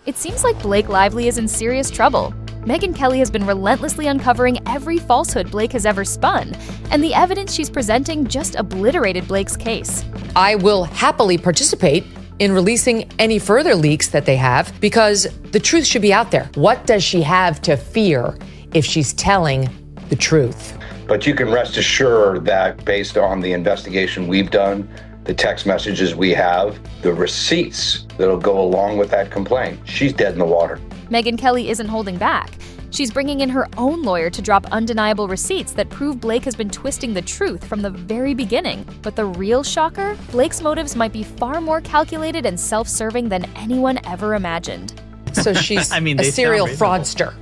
It seems like Blake Lively is in serious trouble. Megyn Kelly has been relentlessly uncovering every falsehood Blake has ever spun, and the evidence she's presenting just obliterated Blake's case. I will happily participate in releasing any further leaks that they have because the truth should be out there. What does she have to fear if she's telling the truth? But you can rest assured that based on the investigation we've done, the text messages we have, the receipts that'll go along with that complaint, she's dead in the water. Megyn Kelly isn't holding back. She's bringing in her own lawyer to drop undeniable receipts that prove Blake has been twisting the truth from the very beginning. But the real shocker? Blake's motives might be far more calculated and self-serving than anyone ever imagined. So she's a serial fraudster.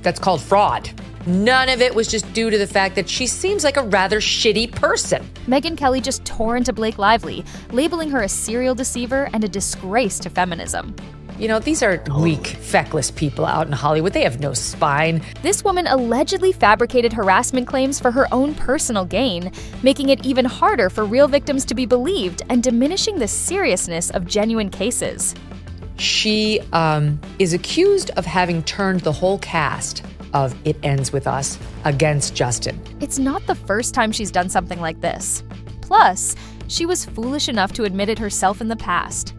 That's called fraud. None of it was just due to the fact that she seems like a rather shitty person. Megyn Kelly just tore into Blake Lively, labeling her a serial deceiver and a disgrace to feminism. You know, these are weak, feckless people out in Hollywood. They have no spine. This woman allegedly fabricated harassment claims for her own personal gain, making it even harder for real victims to be believed and diminishing the seriousness of genuine cases. She is accused of having turned the whole cast of It Ends With Us against Justin. It's not the first time she's done something like this. Plus, she was foolish enough to admit it herself in the past.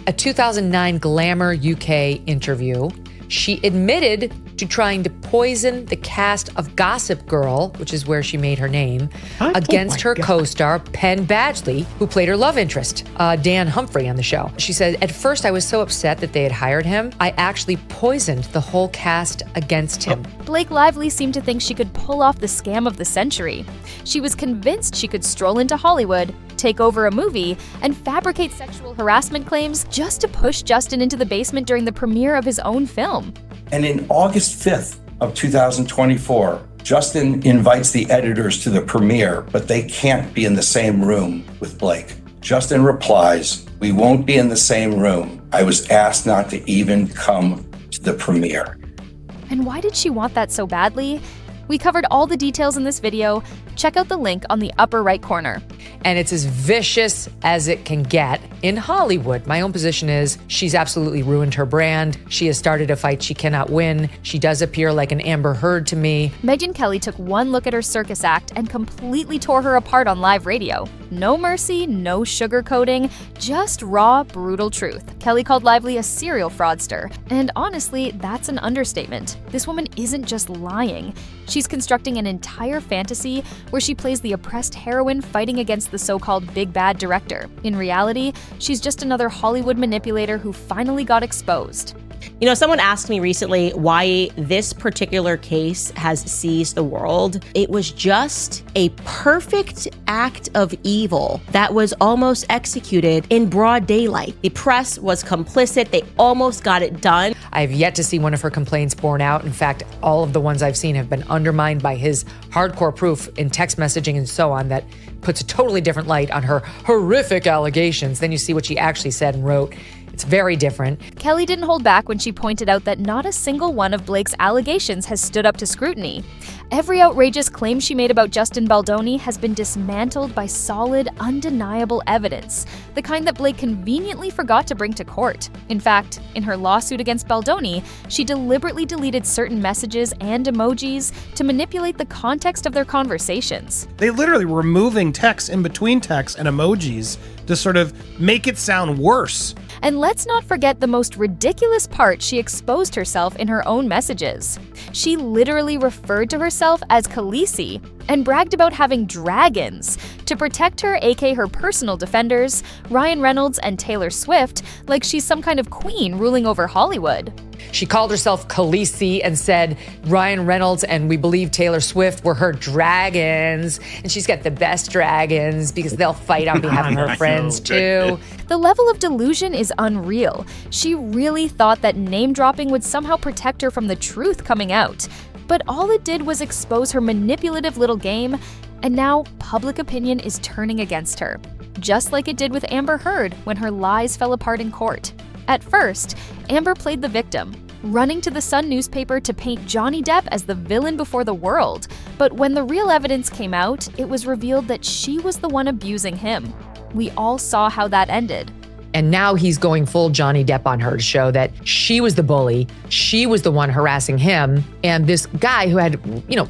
A 2009 Glamour UK interview, she admitted to trying to poison the cast of Gossip Girl, which is where she made her name, against her co-star Penn Badgley, who played her love interest, Dan Humphrey, on the show. She said, "At first I was so upset that they had hired him, I actually poisoned the whole cast against him." Blake Lively seemed to think she could pull off the scam of the century. She was convinced she could stroll into Hollywood, take over a movie, and fabricate sexual harassment claims just to push Justin into the basement during the premiere of his own film. And in August 5th of 2024, Justin invites the editors to the premiere, but they can't be in the same room with Blake. Justin replies, "We won't be in the same room. I was asked not to even come to the premiere." And why did she want that so badly? We covered all the details in this video. Check out the link on the upper right corner. And it's as vicious as it can get in Hollywood. My own position is she's absolutely ruined her brand. She has started a fight she cannot win. She does appear like an Amber Heard to me. Megyn Kelly took one look at her circus act and completely tore her apart on live radio. No mercy, no sugarcoating, just raw, brutal truth. Kelly called Lively a serial fraudster. And honestly, that's an understatement. This woman isn't just lying. She's constructing an entire fantasy where she plays the oppressed heroine fighting against the so-called big bad director. In reality, she's just another Hollywood manipulator who finally got exposed. You know, someone asked me recently why this particular case has seized the world. It was just a perfect act of evil that was almost executed in broad daylight. The press was complicit. They almost got it done. I have yet to see one of her complaints borne out. In fact, all of the ones I've seen have been undermined by his hardcore proof in text messaging and so on that puts a totally different light on her horrific allegations. Then you see what she actually said and wrote. It's very different. Kelly didn't hold back when she pointed out that not a single one of Blake's allegations has stood up to scrutiny. Every outrageous claim she made about Justin Baldoni has been dismantled by solid, undeniable evidence, the kind that Blake conveniently forgot to bring to court. In fact, in her lawsuit against Baldoni, she deliberately deleted certain messages and emojis to manipulate the context of their conversations. They literally were removing text in between text and emojis to sort of make it sound worse. And let's not forget the most ridiculous part: she exposed herself in her own messages. She literally referred to herself as Khaleesi and bragged about having dragons to protect her, aka her personal defenders, Ryan Reynolds and Taylor Swift, like she's some kind of queen ruling over Hollywood. She called herself Khaleesi and said Ryan Reynolds and we believe Taylor Swift were her dragons. And she's got the best dragons because they'll fight on behalf of her friends too. The level of delusion is unreal. She really thought that name dropping would somehow protect her from the truth coming out. But all it did was expose her manipulative little game, and now public opinion is turning against her. Just like it did with Amber Heard when her lies fell apart in court. At first, Amber played the victim, running to the Sun newspaper to paint Johnny Depp as the villain before the world. But when the real evidence came out, it was revealed that she was the one abusing him. We all saw how that ended. And now he's going full Johnny Depp on her to show that she was the bully. She was the one harassing him. And this guy who had,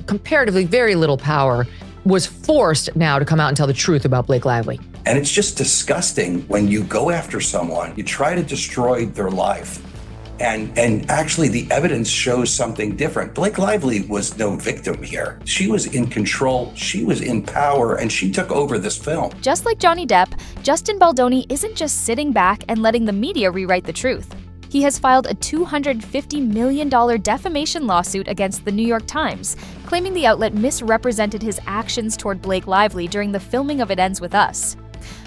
comparatively very little power was forced now to come out and tell the truth about Blake Lively. And it's just disgusting when you go after someone, you try to destroy their life. And actually the evidence shows something different. Blake Lively was no victim here. She was in control, she was in power, and she took over this film. Just like Johnny Depp, Justin Baldoni isn't just sitting back and letting the media rewrite the truth. He has filed a $250 million defamation lawsuit against the New York Times, claiming the outlet misrepresented his actions toward Blake Lively during the filming of It Ends With Us.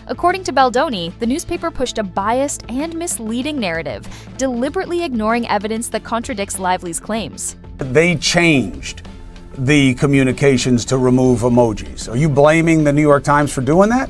According to Baldoni, the newspaper pushed a biased and misleading narrative, deliberately ignoring evidence that contradicts Lively's claims. They changed the communications to remove emojis. Are you blaming the New York Times for doing that?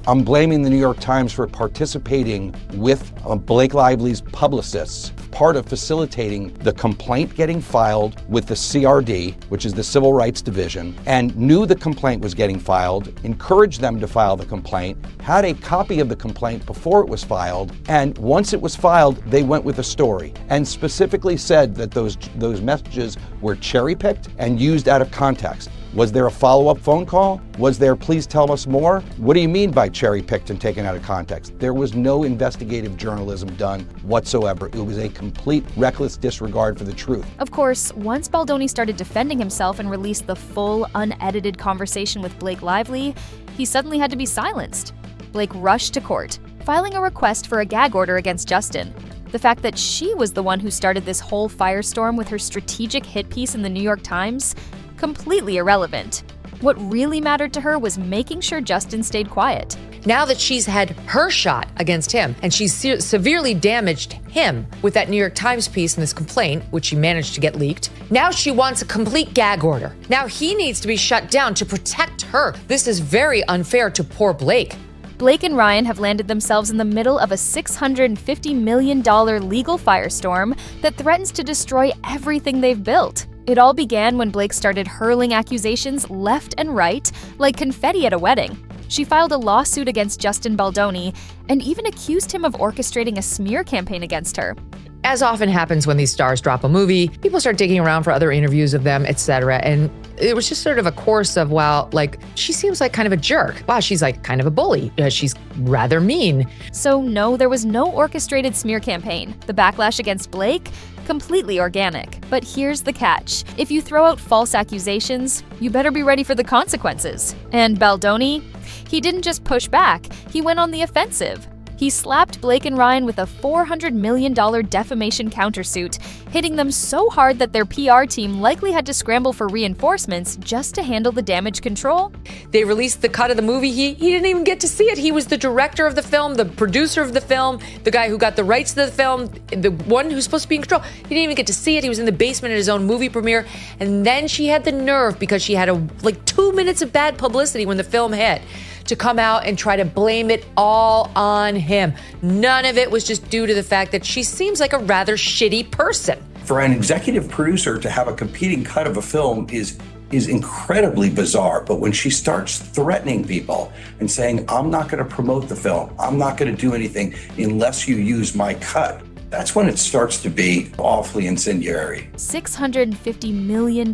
I'm blaming the New York Times for participating with Blake Lively's publicists, part of facilitating the complaint getting filed with the CRD, which is the Civil Rights Division, and knew the complaint was getting filed, encouraged them to file the complaint, had a copy of the complaint before it was filed, and once it was filed, they went with a story and specifically said that those messages were cherry-picked and used out of context. Was there a follow-up phone call? Was there, please tell us more? What do you mean by cherry-picked and taken out of context? There was no investigative journalism done whatsoever. It was a complete reckless disregard for the truth. Of course, once Baldoni started defending himself and released the full, unedited conversation with Blake Lively, he suddenly had to be silenced. Blake rushed to court, filing a request for a gag order against Justin. The fact that she was the one who started this whole firestorm with her strategic hit piece in the New York Times, completely irrelevant. What really mattered to her was making sure Justin stayed quiet. Now that she's had her shot against him and she's severely damaged him with that New York Times piece and this complaint, which she managed to get leaked, now she wants a complete gag order. Now he needs to be shut down to protect her. This is very unfair to poor Blake. Blake and Ryan have landed themselves in the middle of a $650 million legal firestorm that threatens to destroy everything they've built. It all began when Blake started hurling accusations left and right, like confetti at a wedding. She filed a lawsuit against Justin Baldoni and even accused him of orchestrating a smear campaign against her. As often happens when these stars drop a movie, people start digging around for other interviews of them, etc. And it was just sort of a course of, wow, like, she seems like kind of a jerk. Wow, she's like kind of a bully. She's rather mean. So no, there was no orchestrated smear campaign. The backlash against Blake? Completely organic. But here's the catch. If you throw out false accusations, you better be ready for the consequences. And Baldoni? He didn't just push back, he went on the offensive. He slapped Blake and Ryan with a $400 million defamation countersuit, hitting them so hard that their PR team likely had to scramble for reinforcements just to handle the damage control. They released the cut of the movie. He didn't even get to see it. He was the director of the film, the producer of the film, the guy who got the rights to the film, the one who's supposed to be in control. He didn't even get to see it. He was in the basement at his own movie premiere. And then she had the nerve, because she had 2 minutes of bad publicity when the film hit, to come out and try to blame it all on him. None of it was just due to the fact that she seems like a rather shitty person. For an executive producer to have a competing cut of a film is incredibly bizarre. But when she starts threatening people and saying, I'm not going to promote the film, I'm not going to do anything unless you use my cut, that's when it starts to be awfully incendiary. $650 million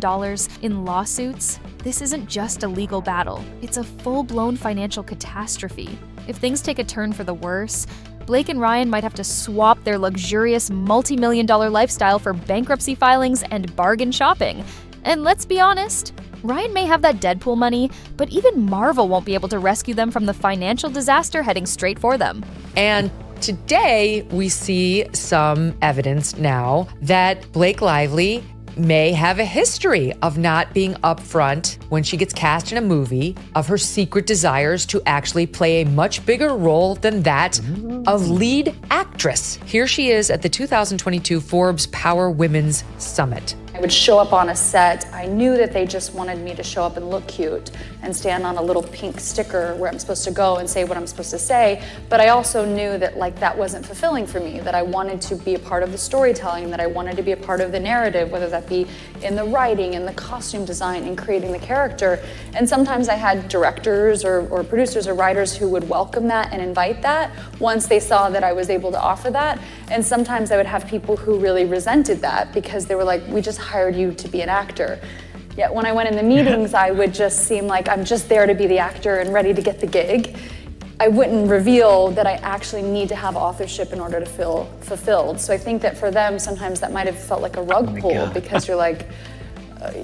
in lawsuits? This isn't just a legal battle. It's a full-blown financial catastrophe. If things take a turn for the worse, Blake and Ryan might have to swap their luxurious multi-million-dollar lifestyle for bankruptcy filings and bargain shopping. And let's be honest, Ryan may have that Deadpool money, but even Marvel won't be able to rescue them from the financial disaster heading straight for them. And today, we see some evidence now that Blake Lively may have a history of not being upfront when she gets cast in a movie, of her secret desires to actually play a much bigger role than that of lead actress. Here she is at the 2022 Forbes Power Women's Summit. I would show up on a set. I knew that they just wanted me to show up and look cute and stand on a little pink sticker where I'm supposed to go and say what I'm supposed to say. But I also knew that that wasn't fulfilling for me, that I wanted to be a part of the storytelling, that I wanted to be a part of the narrative, whether that be in the writing, in the costume design, in creating the character. And sometimes I had directors or producers or writers who would welcome that and invite that once they saw that I was able to offer that. And sometimes I would have people who really resented that because they were like, we just hired you to be an actor. Yet when I went in the meetings, I would just seem like I'm just there to be the actor and ready to get the gig. I wouldn't reveal that I actually need to have authorship in order to feel fulfilled. So I think that for them, sometimes that might have felt like a rug pull because you're like,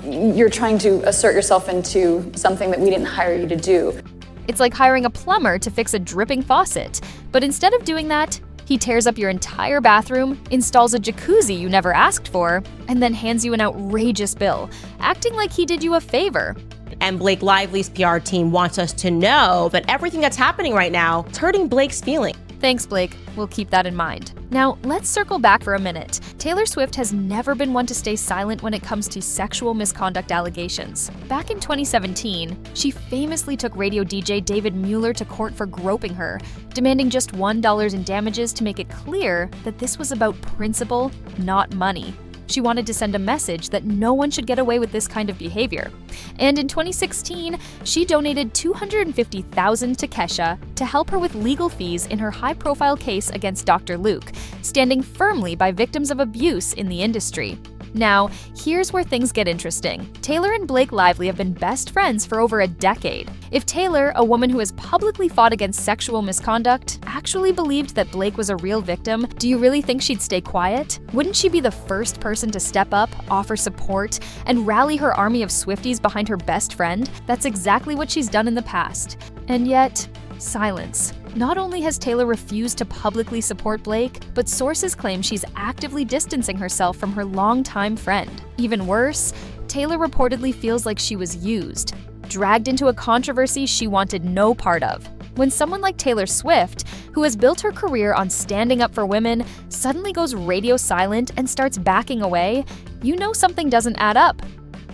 you're trying to assert yourself into something that we didn't hire you to do. It's like hiring a plumber to fix a dripping faucet. But instead of doing that, he tears up your entire bathroom, installs a jacuzzi you never asked for, and then hands you an outrageous bill, acting like he did you a favor. And Blake Lively's PR team wants us to know that everything that's happening right now is hurting Blake's feelings. Thanks, Blake. We'll keep that in mind. Now, let's circle back for a minute. Taylor Swift has never been one to stay silent when it comes to sexual misconduct allegations. Back in 2017, she famously took radio DJ David Mueller to court for groping her, demanding just $1 in damages to make it clear that this was about principle, not money. She wanted to send a message that no one should get away with this kind of behavior. And in 2016, she donated $250,000 to Kesha to help her with legal fees in her high-profile case against Dr. Luke, standing firmly by victims of abuse in the industry. Now, here's where things get interesting. Taylor and Blake Lively have been best friends for over a decade. If Taylor, a woman who has publicly fought against sexual misconduct, actually believed that Blake was a real victim, do you really think she'd stay quiet? Wouldn't she be the first person to step up, offer support, and rally her army of Swifties behind her best friend? That's exactly what she's done in the past. And yet, silence. Not only has Taylor refused to publicly support Blake, but sources claim she's actively distancing herself from her longtime friend. Even worse, Taylor reportedly feels like she was used, dragged into a controversy she wanted no part of. When someone like Taylor Swift, who has built her career on standing up for women, suddenly goes radio silent and starts backing away, you know something doesn't add up.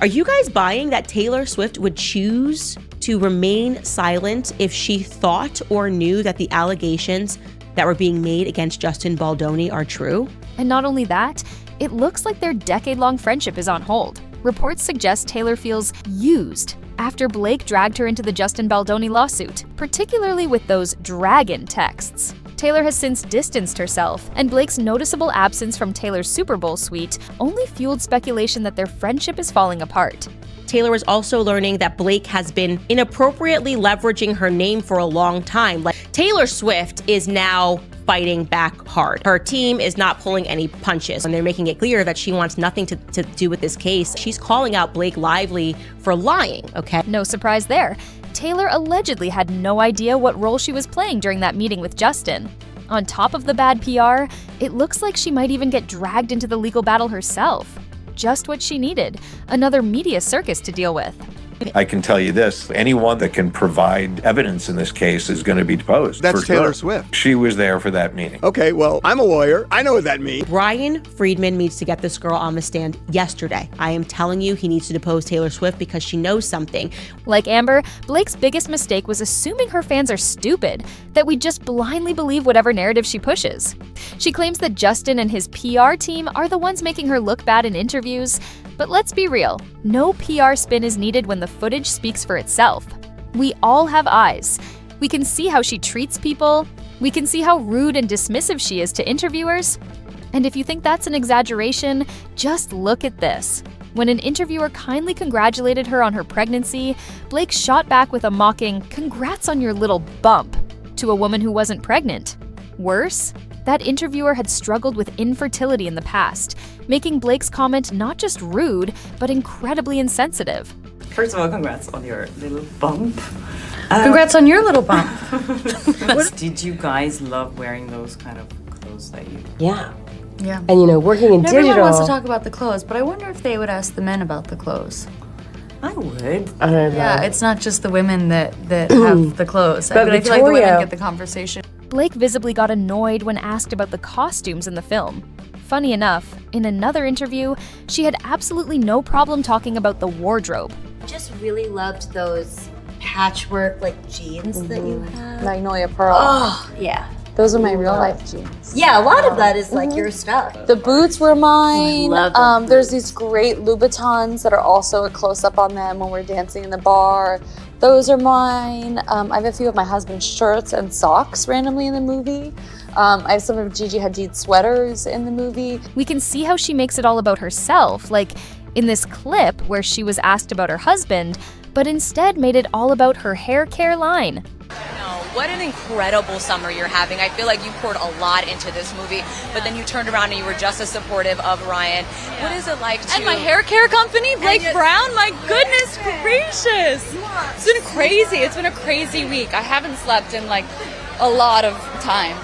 Are you guys buying that Taylor Swift would choose to remain silent if she thought or knew that the allegations that were being made against Justin Baldoni are true? And not only that, it looks like their decade-long friendship is on hold. Reports suggest Taylor feels used after Blake dragged her into the Justin Baldoni lawsuit, particularly with those dragon texts. Taylor has since distanced herself, and Blake's noticeable absence from Taylor's Super Bowl suite only fueled speculation that their friendship is falling apart. Taylor is also learning that Blake has been inappropriately leveraging her name for a long time. Like, Taylor Swift is now fighting back hard. Her team is not pulling any punches, and they're making it clear that she wants nothing to do with this case. She's calling out Blake Lively for lying, okay? No surprise there. Taylor allegedly had no idea what role she was playing during that meeting with Justin. On top of the bad PR, it looks like she might even get dragged into the legal battle herself. Just what she needed, another media circus to deal with. I can tell you this, anyone that can provide evidence in this case is going to be deposed. That's Taylor Swift. She was there for that meeting. Okay, well, I'm a lawyer. I know what that means. Brian Friedman needs to get this girl on the stand yesterday. I am telling you, he needs to depose Taylor Swift because she knows something. Like Amber, Blake's biggest mistake was assuming her fans are stupid, that we just blindly believe whatever narrative she pushes. She claims that Justin and his PR team are the ones making her look bad in interviews, but let's be real, no PR spin is needed when the footage speaks for itself. We all have eyes. We can see how she treats people. We can see how rude and dismissive she is to interviewers. And if you think that's an exaggeration, just look at this. When an interviewer kindly congratulated her on her pregnancy, Blake shot back with a mocking, "Congrats on your little bump," to a woman who wasn't pregnant. Worse, that interviewer had struggled with infertility in the past, making Blake's comment not just rude, but incredibly insensitive. First of all, congrats on your little bump. Congrats on your little bump. Did you guys love wearing those kind of clothes that you... Yeah. Yeah. And, you know, working in digital... Everyone wants to talk about the clothes, but I wonder if they would ask the men about the clothes. I would. I don't know. Yeah, it's not just the women that have the clothes. But I feel like the women get the conversation. Blake visibly got annoyed when asked about the costumes in the film. Funny enough, in another interview, she had absolutely no problem talking about the wardrobe. Just really loved those patchwork jeans that you have. Magnolia Pearl. Oh, yeah. Those are my real life jeans. Yeah, a lot of that is your stuff. The boots were mine. I love there's these great Louboutins that are also a close-up on them when we're dancing in the bar. Those are mine. I have a few of my husband's shirts and socks randomly in the movie. I have some of Gigi Hadid's sweaters in the movie. We can see how she makes it all about herself, like in this clip where she was asked about her husband, but instead made it all about her hair care line. What an incredible summer you're having. I feel like you poured a lot into this movie, but then you turned around and you were just as supportive of Ryan. Yeah. What is it like to... And my hair care company, Blake Brown, my goodness gracious. It's been crazy. It's been a crazy week. I haven't slept in a lot of time.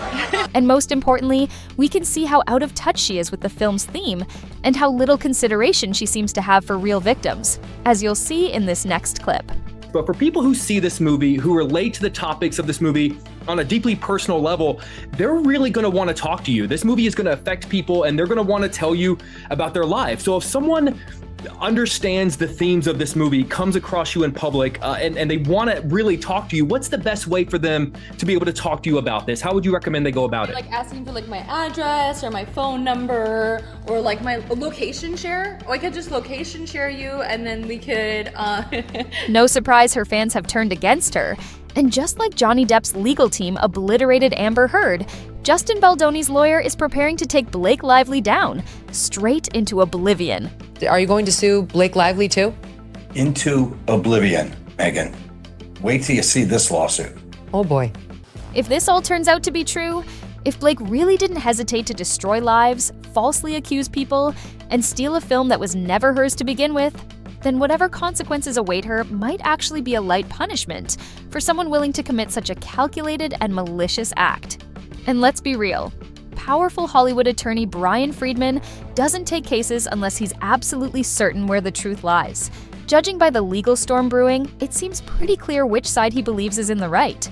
And most importantly, we can see how out of touch she is with the film's theme and how little consideration she seems to have for real victims, as you'll see in this next clip. But for people who see this movie, who relate to the topics of this movie on a deeply personal level, they're really going to want to talk to you. This movie is going to affect people and they're going to want to tell you about their life. So if someone understands the themes of this movie, comes across you in public, and they want to really talk to you, what's the best way for them to be able to talk to you about this? How would you recommend they go about it? Asking for my address or my phone number or my location share. Or I could just location share you and then we could... No surprise her fans have turned against her. And just like Johnny Depp's legal team obliterated Amber Heard, Justin Baldoni's lawyer is preparing to take Blake Lively down, straight into oblivion. Are you going to sue Blake Lively too? Into oblivion, Megyn. Wait till you see this lawsuit. Oh boy. If this all turns out to be true, if Blake really didn't hesitate to destroy lives, falsely accuse people, and steal a film that was never hers to begin with, then whatever consequences await her might actually be a light punishment for someone willing to commit such a calculated and malicious act. And let's be real, powerful Hollywood attorney Brian Friedman doesn't take cases unless he's absolutely certain where the truth lies. Judging by the legal storm brewing, it seems pretty clear which side he believes is in the right.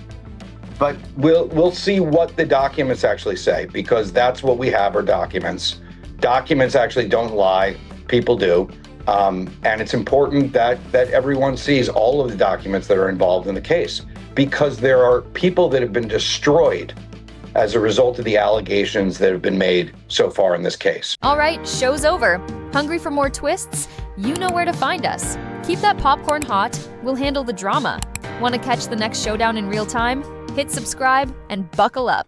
But we'll see what the documents actually say, because that's what we have are documents. Documents actually don't lie, people do. And it's important that everyone sees all of the documents that are involved in the case, because there are people that have been destroyed as a result of the allegations that have been made so far in this case. All right, show's over. Hungry for more twists? You know where to find us. Keep that popcorn hot. We'll handle the drama. Want to catch the next showdown in real time? Hit subscribe and buckle up.